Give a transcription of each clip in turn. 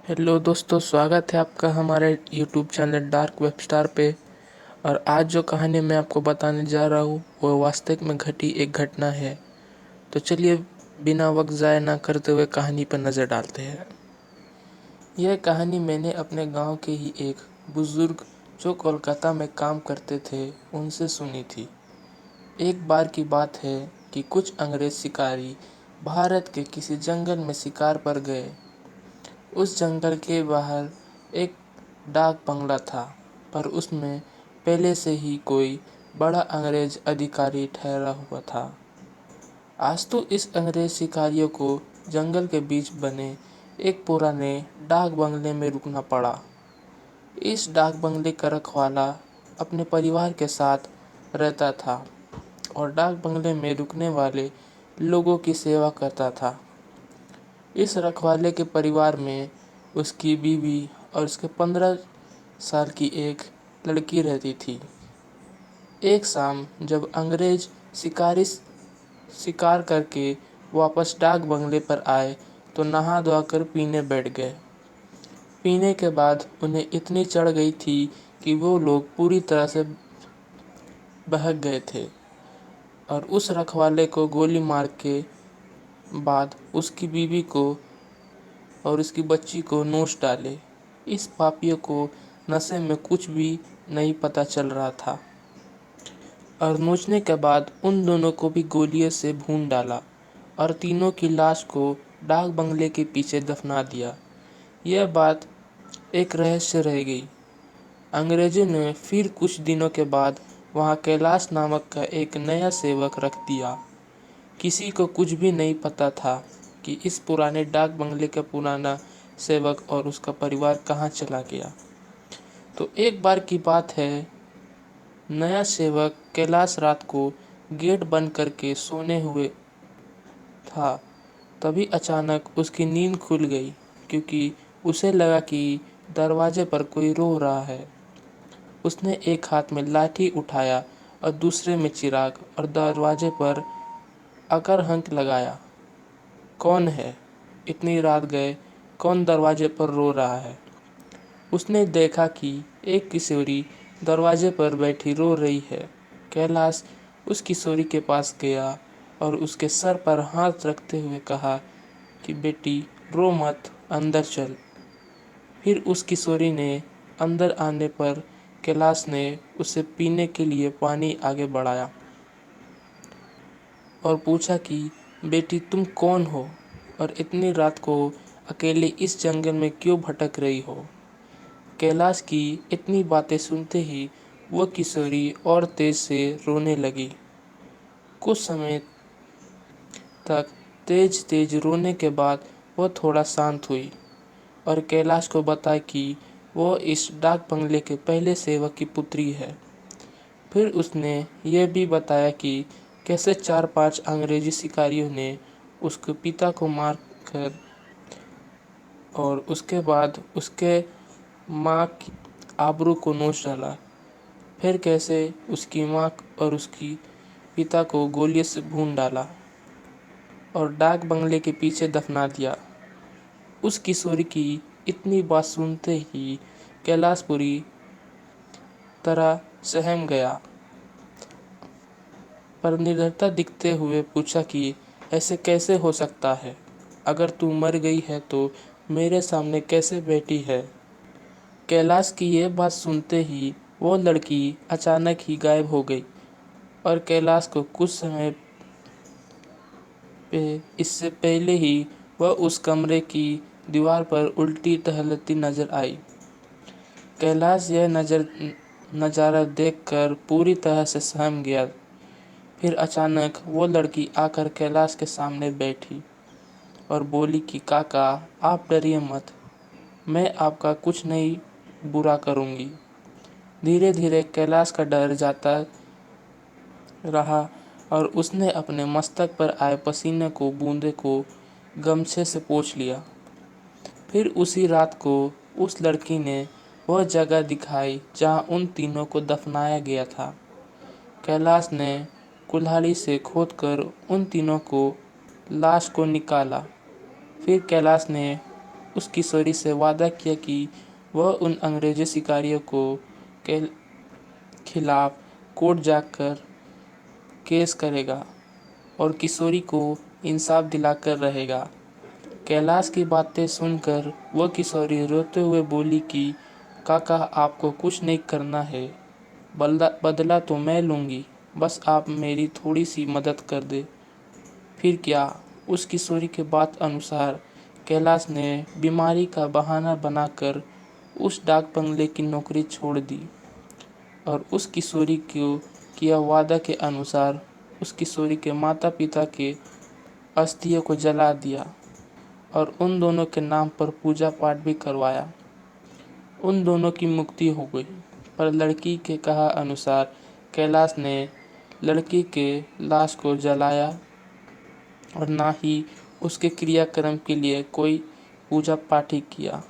Hello दोस्तों, स्वागत है आपका हमारे YouTube channel dark web star पे। और आज जो कहानी मैं आपको बताने जा रहा हूँ वो वास्तविक में घटी एक घटना है। तो चलिए बिना वक्त ज़ाया ना करते हुए कहानी पर नज़र डालते हैं। यह कहानी मैंने अपने गांव के ही एक बुज़ुर्ग जो कोलकाता में काम करते थे उनसे सुनी थी। एक बार की बात है कि कुछ अंग्रेज़ शिकारी भारत के किसी जंगल में शिकार पर गए। उस जंगल के बाहर एक डाक बंगला था, पर उसमें पहले से ही कोई बड़ा अंग्रेज अधिकारी ठहरा हुआ था। आज तो इस अंग्रेज शिकारियों को जंगल के बीच बने एक पुराने डाक बंगले में रुकना पड़ा। इस डाक बंगले का रखवाला अपने परिवार के साथ रहता था और डाक बंगले में रुकने वाले लोगों की सेवा करता था। इस रखवाले के परिवार में उसकी बीवी और उसके 15 साल की एक लड़की रहती थी। एक शाम जब अंग्रेज शिकारी शिकार करके वापस डाक बंगले पर आए तो नहा धोकर पीने बैठ गए। पीने के बाद उन्हें इतनी चढ़ गई थी कि वो लोग पूरी तरह से बहक गए थे और उस रखवाले को गोली मार के बाद उसकी बीवी को और उसकी बच्ची को नोच डाले। इस पापियों को नशे में कुछ भी नहीं पता चल रहा था और नोचने के बाद उन दोनों को भी गोलियों से भून डाला और तीनों की लाश को डाक बंगले के पीछे दफना दिया। यह बात एक रहस्य रह गई। अंग्रेजों ने फिर कुछ दिनों के बाद वहाँ कैलाश नामक का एक नया सेवक रख दिया। किसी को कुछ भी नहीं पता था कि इस पुराने डाक बंगले का पुराना सेवक और उसका परिवार कहाँ चला गया। तो एक बार की बात है, नया सेवक कैलाश रात को गेट बंद करके सोने हुए था। तभी अचानक उसकी नींद खुल गई क्योंकि उसे लगा कि दरवाजे पर कोई रो रहा है। उसने एक हाथ में लाठी उठाया और दूसरे में चिराग और दरवाजे पर आकर हंक लगाया। कौन है? इतनी रात गए कौन दरवाजे पर रो रहा है? उसने देखा कि एक किशोरी दरवाजे पर बैठी रो रही है। कैलाश उस किशोरी के पास गया और उसके सर पर हाथ रखते हुए कहा कि बेटी रो मत, अंदर चल। फिर उस किशोरी ने अंदर आने पर कैलाश ने उसे पीने के लिए पानी आगे बढ़ाया और पूछा कि बेटी तुम कौन हो और इतनी रात को अकेले इस जंगल में क्यों भटक रही हो? कैलाश की इतनी बातें सुनते ही वो किशोरी और तेज से रोने लगी। कुछ समय तक तेज तेज रोने के बाद वो थोड़ा शांत हुई और कैलाश को बताया कि वो इस डाक बंगले के पहले सेवक की पुत्री है। फिर उसने यह भी बताया कि कैसे 4-5 अंग्रेजी शिकारियों ने उसके पिता को मार कर और उसके बाद उसके माँ की आबरू को नोच डाला। फिर कैसे उसकी माँ और उसकी पिता को गोलियों से भून डाला और डाक बंगले के पीछे दफना दिया। उस किशोरी की इतनी बात सुनते ही कैलाश पूरी तरह सहम गया, पर निडरता दिखते हुए पूछा कि ऐसे कैसे हो सकता है? अगर तू मर गई है तो मेरे सामने कैसे बैठी है? कैलाश की यह बात सुनते ही वो लड़की अचानक ही गायब हो गई और कैलाश को कुछ समय पे इससे पहले ही वह उस कमरे की दीवार पर उल्टी टहलती नजर आई। कैलाश यह नज़ारा देखकर पूरी तरह से सहम गया। फिर अचानक वो लड़की आकर कैलाश के सामने बैठी और बोली कि काका आप डरिए मत, मैं आपका कुछ नहीं बुरा करूँगी। धीरे धीरे कैलाश का डर जाता रहा और उसने अपने मस्तक पर आए पसीने को बूंदे को गमछे से पोंछ लिया। फिर उसी रात को उस लड़की ने वह जगह दिखाई जहाँ उन तीनों को दफनाया गया था। कैलाश ने कुल्हाड़ी से खोदकर उन तीनों को लाश को निकाला। फिर कैलाश ने उस किशोरी से वादा किया कि वह उन अंग्रेजी शिकारियों के खिलाफ कोर्ट जाकर केस करेगा और किशोरी को इंसाफ दिलाकर रहेगा। कैलाश की बातें सुनकर वह किशोरी रोते हुए बोली कि काका, आपको कुछ नहीं करना है, बदला तो मैं लूँगी, बस आप मेरी थोड़ी सी मदद कर दे। फिर क्या? उस किशोरी के बात अनुसार कैलाश ने बीमारी का बहाना बनाकर उस डाक बंगले की नौकरी छोड़ दी और उस किशोरी को किया वादा के अनुसार उस किशोरी के माता पिता के अस्थियों को जला दिया और उन दोनों के नाम पर पूजा पाठ भी करवाया। उन दोनों की मुक्ति हो गई, पर लड़की के कहा अनुसार कैलाश ने लड़की के लाश को जलाया और ना ही उसके क्रियाक्रम के लिए कोई पूजा पाठ ही किया,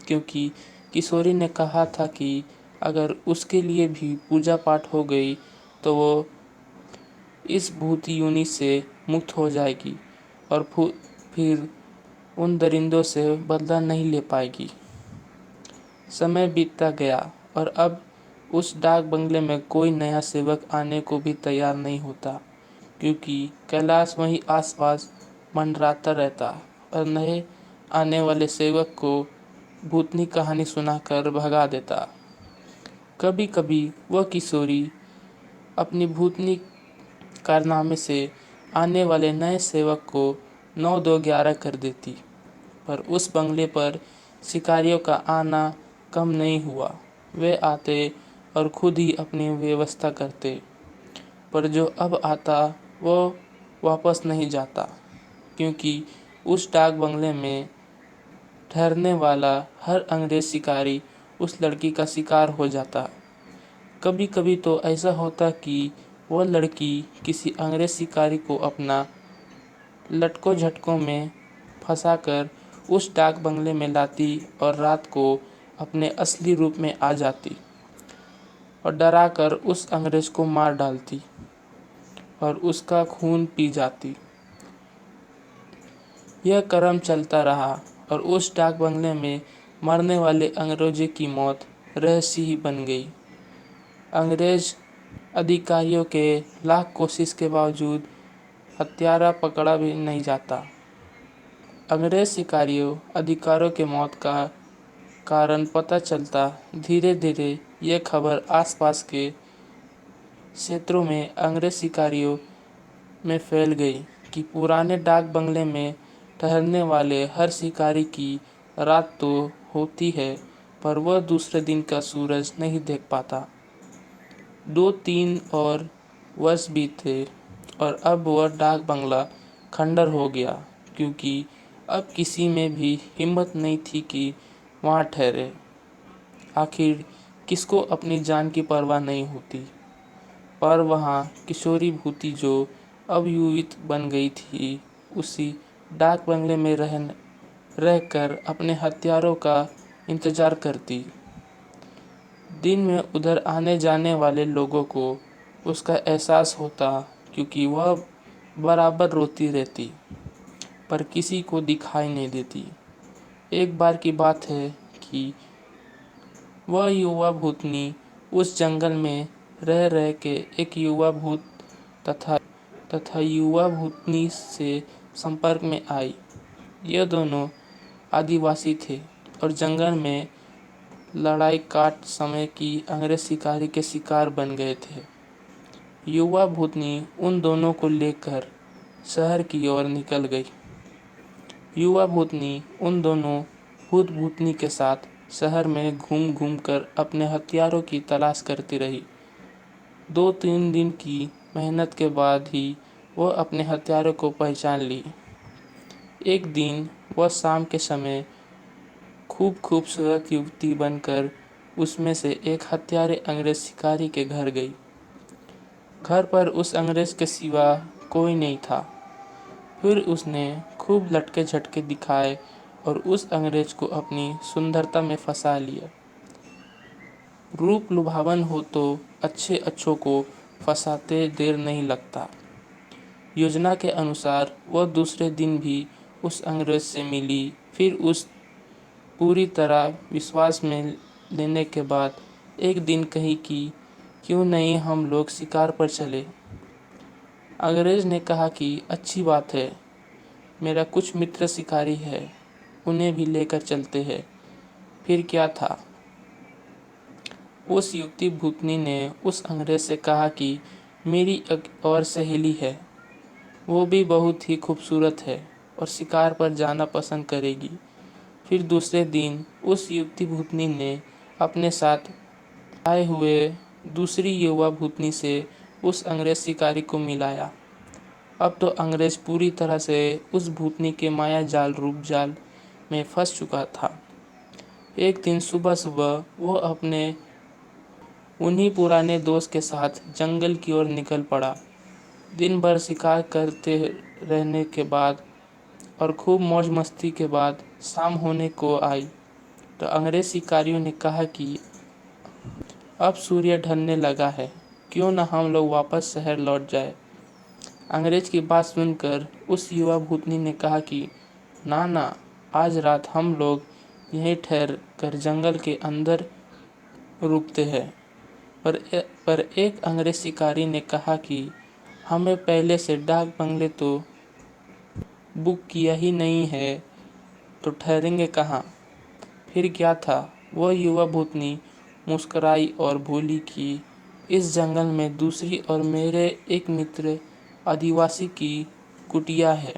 क्योंकि किशोरी ने कहा था कि अगर उसके लिए भी पूजा पाठ हो गई तो वो इस भूत योनि से मुक्त हो जाएगी और फिर उन दरिंदों से बदला नहीं ले पाएगी। समय बीतता गया और अब उस डाक बंगले में कोई नया सेवक आने को भी तैयार नहीं होता, क्योंकि कैलाश वहीं आसपास मंडराता रहता और नए आने वाले सेवक को भूतनी कहानी सुनाकर भगा देता। कभी कभी वह किशोरी अपनी भूतनी कारनामे से आने वाले नए सेवक को 9-2-11 कर देती, पर उस बंगले पर शिकारियों का आना कम नहीं हुआ। वे आते और खुद ही अपनी व्यवस्था करते, पर जो अब आता वो वापस नहीं जाता, क्योंकि उस डाक बंगले में ठहरने वाला हर अंग्रेज शिकारी उस लड़की का शिकार हो जाता। कभी कभी तो ऐसा होता कि वह लड़की किसी अंग्रेज शिकारी को अपना लटकों झटकों में फंसाकर उस डाक बंगले में लाती और रात को अपने असली रूप में आ जाती और डराकर उस अंग्रेज को मार डालती और उसका खून पी जाती। यह क्रम चलता रहा और उस डाक बंगले में मरने वाले अंग्रेजों की मौत रहस्य ही बन गई। अंग्रेज अधिकारियों के लाख कोशिश के बावजूद हत्यारा पकड़ा भी नहीं जाता। अंग्रेज शिकारियों अधिकारियों के मौत का कारण पता चलता धीरे धीरे यह खबर आसपास के क्षेत्रों में अंग्रेज शिकारियों में फैल गई कि पुराने डाक बंगले में ठहरने वाले हर शिकारी की रात तो होती है, पर वह दूसरे दिन का सूरज नहीं देख पाता। 2-3 और वर्ष बीते और अब वह डाक बंगला खंडर हो गया, क्योंकि अब किसी में भी हिम्मत नहीं थी कि वहाँ ठहरे। आखिर किसको अपनी जान की परवाह नहीं होती, पर वहाँ किशोरी भूती जो अब युवित बन गई थी, उसी डाक बंगले में रहकर अपने हत्यारों का इंतजार करती। दिन में उधर आने जाने वाले लोगों को उसका एहसास होता, क्योंकि वह बराबर रोती रहती पर किसी को दिखाई नहीं देती। एक बार की बात है कि वह युवा भूतनी उस जंगल में रह के एक युवा भूत तथा युवा भूतनी से संपर्क में आई। यह दोनों आदिवासी थे और जंगल में लड़ाई काट समय की अंग्रेज शिकारी के शिकार बन गए थे। युवा भूतनी उन दोनों को लेकर शहर की ओर निकल गई। युवा भूतनी उन दोनों भूत भूतनी के साथ शहर में घूम घूम कर अपने हथियारों की तलाश करती रही। 2-3 दिन की मेहनत के बाद ही वह अपने हथियारों को पहचान ली। एक दिन वह शाम के समय खूब खूबसूरत युवती बनकर उसमें से एक हत्यारे अंग्रेज शिकारी के घर गई। घर पर उस अंग्रेज के सिवा कोई नहीं था। फिर उसने खूब लटके झटके दिखाए और उस अंग्रेज को अपनी सुंदरता में फंसा लिया। रूप लुभावन हो तो अच्छे अच्छों को फंसाते देर नहीं लगता। योजना के अनुसार वह दूसरे दिन भी उस अंग्रेज से मिली। फिर उस पूरी तरह विश्वास में लेने के बाद एक दिन कही कि क्यों नहीं हम लोग शिकार पर चले। अंग्रेज ने कहा कि अच्छी बात है, मेरा कुछ मित्र शिकारी है, उन्हें भी लेकर चलते हैं। फिर क्या था, उस युवती भूतनी ने उस अंग्रेज से कहा कि मेरी एक और सहेली है, वो भी बहुत ही खूबसूरत है और शिकार पर जाना पसंद करेगी। फिर दूसरे दिन उस युवती भूतनी ने अपने साथ आए हुए दूसरी युवा भूतनी से उस अंग्रेज शिकारी को मिलाया। अब तो अंग्रेज पूरी तरह से उस भूतनी के माया जाल रूप जाल में फंस चुका था। एक दिन सुबह सुबह वो अपने उन्हीं पुराने दोस्त के साथ जंगल की ओर निकल पड़ा। दिन भर शिकार करते रहने के बाद और खूब मौज मस्ती के बाद शाम होने को आई तो अंग्रेज शिकारियों ने कहा कि अब सूर्य ढलने लगा है, क्यों न हम लोग वापस शहर लौट जाए। अंग्रेज की बात सुनकर उस युवा भूतनी ने कहा कि ना ना, आज रात हम लोग यहीं ठहर कर जंगल के अंदर रुकते हैं। पर एक अंग्रेज शिकारी ने कहा कि हमें पहले से डाक बंगले तो बुक किया ही नहीं है, तो ठहरेंगे कहाँ। फिर क्या था, वह युवा भूतनी मुस्कुराई और बोली कि इस जंगल में दूसरी और मेरे एक मित्र आदिवासी की कुटिया है,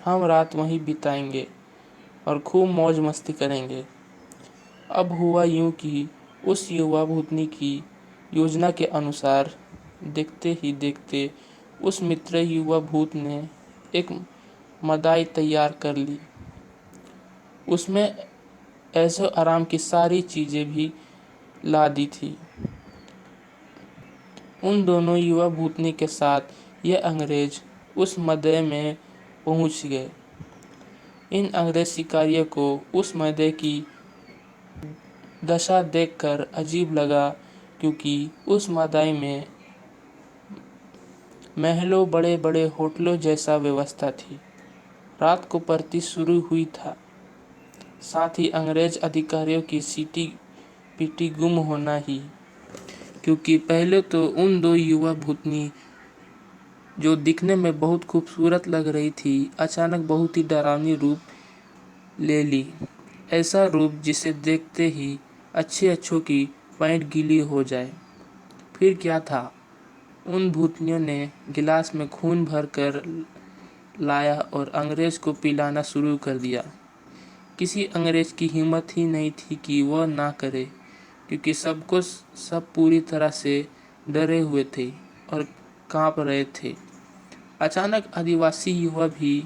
हम रात वहीं बिताएंगे और खूब मौज मस्ती करेंगे। अब हुआ यूं कि उस युवा भूतनी की योजना के अनुसार देखते ही देखते उस मित्र युवा भूत ने एक मदाई तैयार कर ली। उसमें ऐशो आराम की सारी चीजें भी ला दी थी। उन दोनों युवा भूतनी के साथ यह अंग्रेज उस मदय में पहुंच गए। इन अंग्रेज शिकारियों को उस मदय की दशा देखकर अजीब लगा, क्योंकि उस मदाई में महलों बड़े बड़े होटलों जैसा व्यवस्था थी। रात को परती शुरू हुई था, साथ ही अंग्रेज अधिकारियों की सीटी पीटी गुम होना ही, क्योंकि पहले तो उन दो युवा भूतनी जो दिखने में बहुत खूबसूरत लग रही थी, अचानक बहुत ही डरावनी रूप ले ली। ऐसा रूप जिसे देखते ही अच्छे अच्छों की पैंट गीली हो जाए। फिर क्या था, उन भूतनियों ने गिलास में खून भर कर लाया और अंग्रेज को पिलाना शुरू कर दिया। किसी अंग्रेज की हिम्मत ही नहीं थी कि वह ना करे, क्योंकि सब पूरी तरह से डरे हुए थे और कांप रहे थे। अचानक आदिवासी युवा भी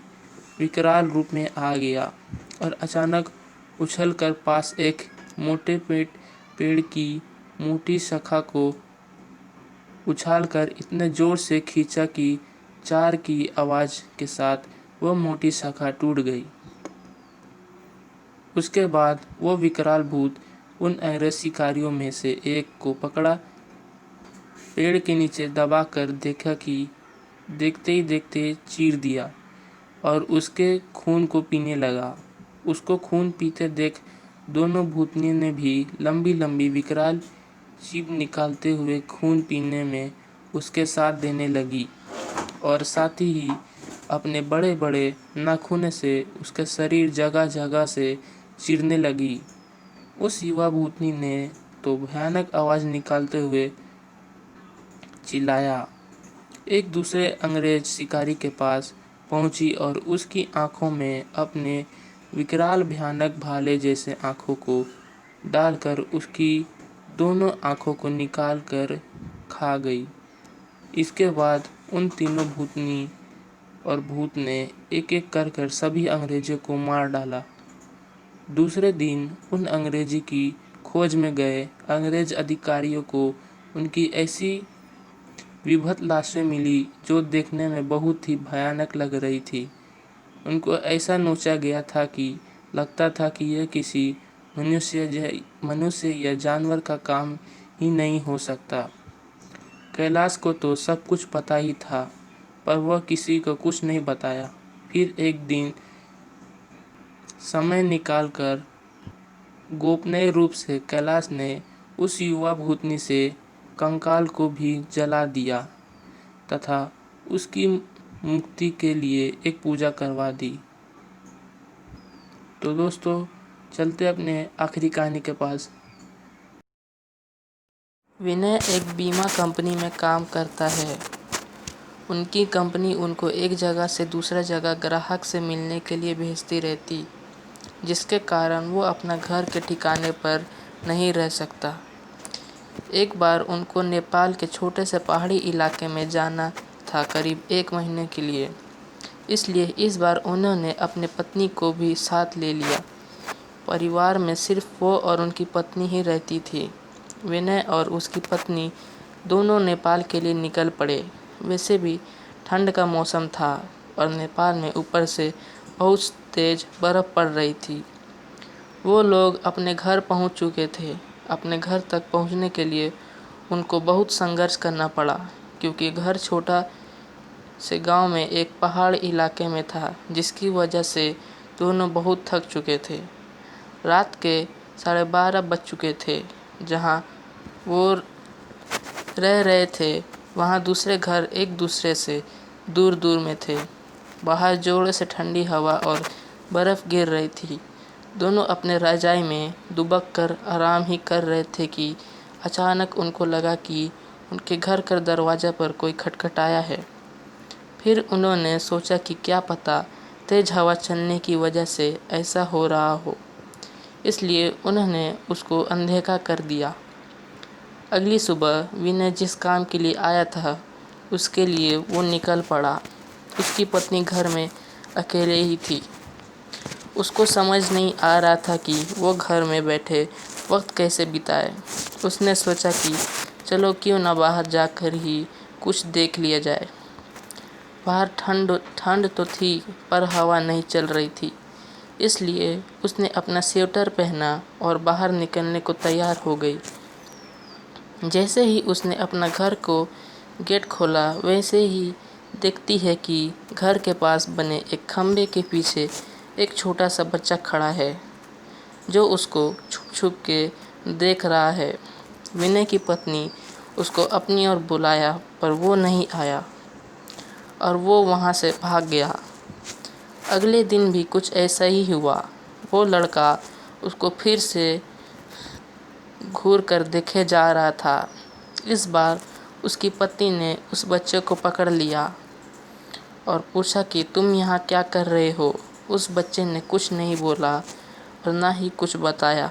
विकराल रूप में आ गया और अचानक उछलकर पास एक मोटे पेड़ की मोटी शाखा को उछालकर इतने जोर से खींचा कि चार की आवाज के साथ वह मोटी शाखा टूट गई। उसके बाद वह विकराल भूत उन अंग्रेज शिकारियों में से एक को पकड़ा, पेड़ के नीचे दबाकर देखा कि देखते ही देखते चीर दिया और उसके खून को पीने लगा। उसको खून पीते देख दोनों भूतनियों ने भी लंबी लंबी विकराल जीभ निकालते हुए खून पीने में उसके साथ देने लगी और साथ ही अपने बड़े बड़े नाखून से उसके शरीर जगह जगह से चीरने लगी। उस युवा भूतनी ने तो भयानक आवाज निकालते हुए चिल्लाया। एक दूसरे अंग्रेज शिकारी के पास पहुंची और उसकी आंखों में अपने विकराल भयानक भाले जैसे आंखों को डालकर उसकी दोनों आंखों को निकाल कर खा गई। इसके बाद उन तीनों भूतनी और भूत ने एक एक कर सभी अंग्रेजों को मार डाला। दूसरे दिन उन अंग्रेजी की खोज में गए अंग्रेज अधिकारियों को उनकी ऐसी विभत्स लाशें मिली जो देखने में बहुत ही भयानक लग रही थी। उनको ऐसा नोचा गया था कि लगता था कि यह किसी मनुष्य या जानवर का काम ही नहीं हो सकता। कैलाश को तो सब कुछ पता ही था, पर वह किसी को कुछ नहीं बताया। फिर एक दिन समय निकालकर गोपनीय रूप से कैलाश ने उस युवा भूतनी से कंकाल को भी जला दिया तथा उसकी मुक्ति के लिए एक पूजा करवा दी। तो दोस्तों, चलते अपने आखिरी कहानी के पास। विनय एक बीमा कंपनी में काम करता है। उनकी कंपनी उनको एक जगह से दूसरा जगह ग्राहक से मिलने के लिए भेजती रहती, जिसके कारण वो अपना घर के ठिकाने पर नहीं रह सकता। एक बार उनको नेपाल के छोटे से पहाड़ी इलाके में जाना था, करीब 1 महीने के लिए। इसलिए इस बार उन्होंने अपनी पत्नी को भी साथ ले लिया। परिवार में सिर्फ वो और उनकी पत्नी ही रहती थी। विनय और उसकी पत्नी दोनों नेपाल के लिए निकल पड़े। वैसे भी ठंड का मौसम था और नेपाल में ऊपर से बहुत तेज बर्फ़ पड़ रही थी। वो लोग अपने घर पहुंच चुके थे। अपने घर तक पहुंचने के लिए उनको बहुत संघर्ष करना पड़ा, क्योंकि घर छोटा से गांव में एक पहाड़ इलाके में था, जिसकी वजह से दोनों बहुत थक चुके थे। रात के 12:30 बज चुके थे। जहां वो रह रहे थे वहां दूसरे घर एक दूसरे से दूर दूर में थे। बाहर जोर से ठंडी हवा और बर्फ़ गिर रही थी। दोनों अपने रज़ाई में दुबक कर आराम ही कर रहे थे कि अचानक उनको लगा कि उनके घर का दरवाज़ा पर कोई खटखटाया है। फिर उन्होंने सोचा कि क्या पता तेज़ हवा चलने की वजह से ऐसा हो रहा हो, इसलिए उन्होंने उसको अनदेखा कर दिया। अगली सुबह विनय जिस काम के लिए आया था उसके लिए वो निकल पड़ा। उसकी पत्नी घर में अकेले ही थी। उसको समझ नहीं आ रहा था कि वो घर में बैठे वक्त कैसे बिताए। उसने सोचा कि चलो क्यों ना बाहर जाकर ही कुछ देख लिया जाए। बाहर ठंड तो थी, पर हवा नहीं चल रही थी। इसलिए उसने अपना स्वेटर पहना और बाहर निकलने को तैयार हो गई। जैसे ही उसने अपना घर को गेट खोला, वैसे ही देखती है कि घर के पास बने एक खम्भे के पीछे एक छोटा सा बच्चा खड़ा है, जो उसको छुप छुप के देख रहा है। विनय की पत्नी उसको अपनी ओर बुलाया, पर वो नहीं आया और वो वहाँ से भाग गया। अगले दिन भी कुछ ऐसा ही हुआ। वो लड़का उसको फिर से घूर कर देखे जा रहा था। इस बार उसकी पत्नी ने उस बच्चे को पकड़ लिया और पूछा कि तुम यहाँ क्या कर रहे हो। उस बच्चे ने कुछ नहीं बोला और ना ही कुछ बताया।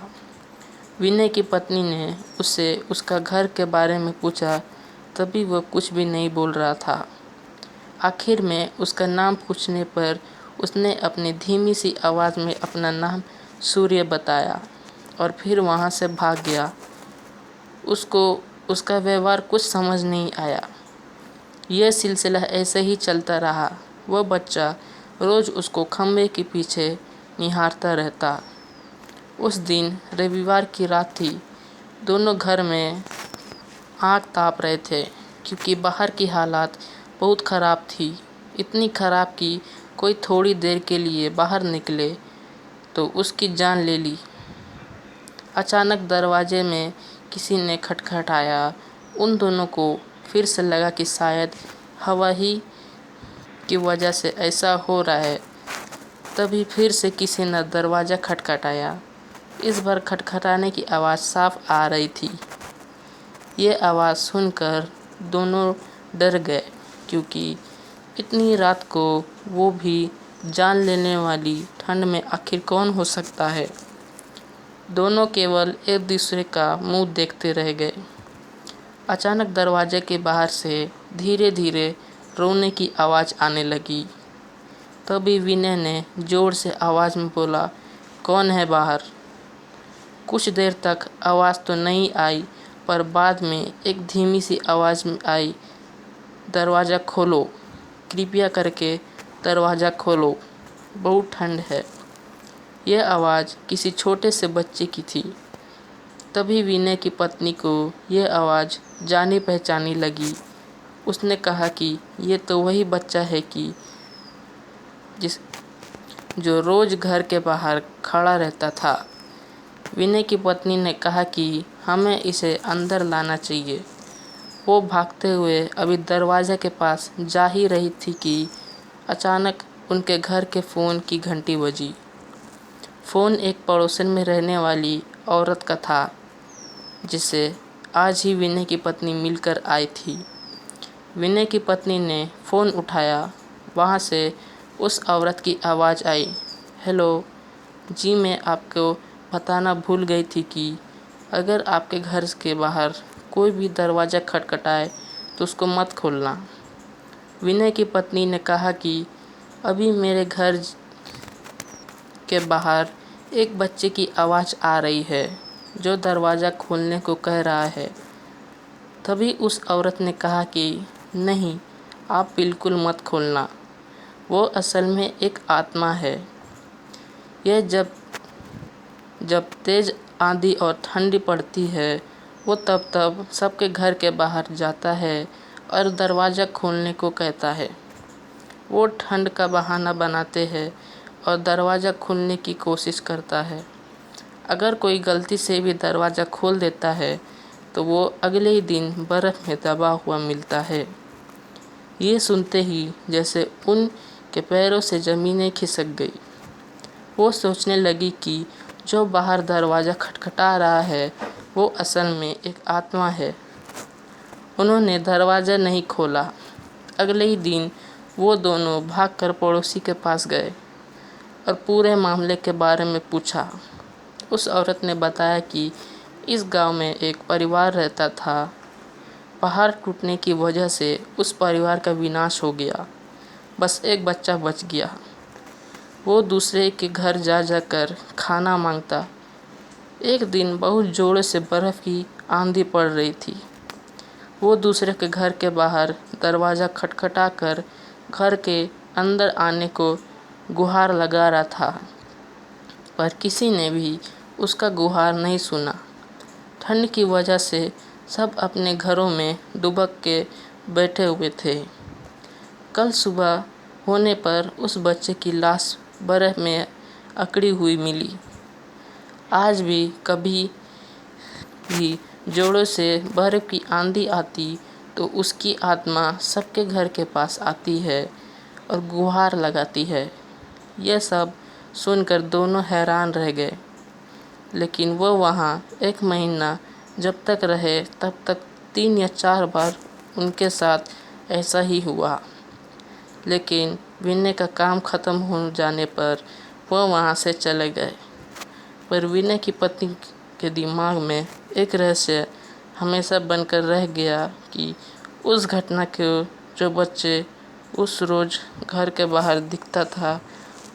विनय की पत्नी ने उससे उसका घर के बारे में पूछा, तभी वह कुछ भी नहीं बोल रहा था। आखिर में उसका नाम पूछने पर उसने अपनी धीमी सी आवाज़ में अपना नाम सूर्य बताया और फिर वहाँ से भाग गया। उसको उसका व्यवहार कुछ समझ नहीं आया। यह सिलसिला ऐसे ही चलता रहा। वह बच्चा रोज़ उसको खम्भे के पीछे निहारता रहता। उस दिन रविवार की रात थी। दोनों घर में आग ताप रहे थे, क्योंकि बाहर की हालात बहुत ख़राब थी। इतनी ख़राब कि कोई थोड़ी देर के लिए बाहर निकले तो उसकी जान ले ली। अचानक दरवाजे में किसी ने खटखटाया। उन दोनों को फिर से लगा कि शायद हवा ही की वजह से ऐसा हो रहा है। तभी फिर से किसी ने दरवाज़ा खटखटाया। इस बार खटखटाने की आवाज़ साफ आ रही थी। ये आवाज़ सुनकर दोनों डर गए, क्योंकि इतनी रात को वो भी जान लेने वाली ठंड में आखिर कौन हो सकता है। दोनों केवल एक दूसरे का मुंह देखते रह गए। अचानक दरवाजे के बाहर से धीरे धीरे रोने की आवाज़ आने लगी। तभी विनय ने ज़ोर से आवाज़ में बोला, कौन है बाहर। कुछ देर तक आवाज़ तो नहीं आई, पर बाद में एक धीमी सी आवाज़ में आई, दरवाज़ा खोलो, कृपया करके दरवाज़ा खोलो, बहुत ठंड है। यह आवाज़ किसी छोटे से बच्चे की थी। तभी विनय की पत्नी को यह आवाज़ जानी पहचानी लगी। उसने कहा कि ये तो वही बच्चा है कि जो रोज़ घर के बाहर खड़ा रहता था। विनय की पत्नी ने कहा कि हमें इसे अंदर लाना चाहिए। वो भागते हुए अभी दरवाजे के पास जा ही रही थी कि अचानक उनके घर के फ़ोन की घंटी बजी। फ़ोन एक पड़ोसन में रहने वाली औरत का था, जिसे आज ही विनय की पत्नी मिलकर आई थी। विनय की पत्नी ने फ़ोन उठाया। वहाँ से उस औरत की आवाज़ आई, हेलो जी, मैं आपको बताना भूल गई थी कि अगर आपके घर के बाहर कोई भी दरवाज़ा खटखटाए तो उसको मत खोलना। विनय की पत्नी ने कहा कि अभी मेरे घर के बाहर एक बच्चे की आवाज़ आ रही है जो दरवाज़ा खोलने को कह रहा है। तभी उस औरत ने कहा कि नहीं, आप बिल्कुल मत खोलना, वो असल में एक आत्मा है। यह जब तेज़ आंधी और ठंडी पड़ती है, वो तब सबके घर के बाहर जाता है और दरवाज़ा खोलने को कहता है। वो ठंड का बहाना बनाते हैं और दरवाज़ा खोलने की कोशिश करता है। अगर कोई गलती से भी दरवाज़ा खोल देता है तो वो अगले ही दिन बर्फ़ में दबा हुआ मिलता है। ये सुनते ही जैसे उनके पैरों से ज़मीनें खिसक गई। वो सोचने लगी कि जो बाहर दरवाज़ा खटखटा रहा है वो असल में एक आत्मा है। उन्होंने दरवाज़ा नहीं खोला। अगले ही दिन वो दोनों भागकर पड़ोसी के पास गए और पूरे मामले के बारे में पूछा। उस औरत ने बताया कि इस गांव में एक परिवार रहता था। पहाड़ टूटने की वजह से उस परिवार का विनाश हो गया। बस एक बच्चा बच गया। वो दूसरे के घर जा जाकर खाना मांगता। एक दिन बहुत ज़ोर से बर्फ़ की आंधी पड़ रही थी। वो दूसरे के घर के बाहर दरवाज़ा खटखटा कर घर के अंदर आने को गुहार लगा रहा था, पर किसी ने भी उसका गुहार नहीं सुना। ठंड की वजह से सब अपने घरों में दुबक के बैठे हुए थे। कल सुबह होने पर उस बच्चे की लाश बर्फ़ में अकड़ी हुई मिली। आज भी कभी भी जोरों से बर्फ़ की आंधी आती तो उसकी आत्मा सबके घर के पास आती है और गुहार लगाती है। यह सब सुनकर दोनों हैरान रह गए, लेकिन वो वहाँ 1 महीना जब तक रहे तब तक 3 या 4 बार उनके साथ ऐसा ही हुआ। लेकिन विनय का काम ख़त्म हो जाने पर वह वहाँ से चले गए। पर विनय की पत्नी के दिमाग में एक रहस्य हमेशा बनकर रह गया कि उस घटना को जो बच्चे उस रोज़ घर के बाहर दिखता था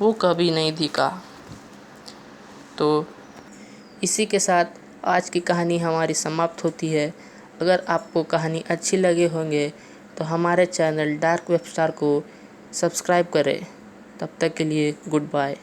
वो कभी नहीं दिखा। तो इसी के साथ आज की कहानी हमारी समाप्त होती है। अगर आपको कहानी अच्छी लगे होंगे तो हमारे चैनल डार्क वेब स्टार को सब्सक्राइब करें। तब तक के लिए गुड बाय।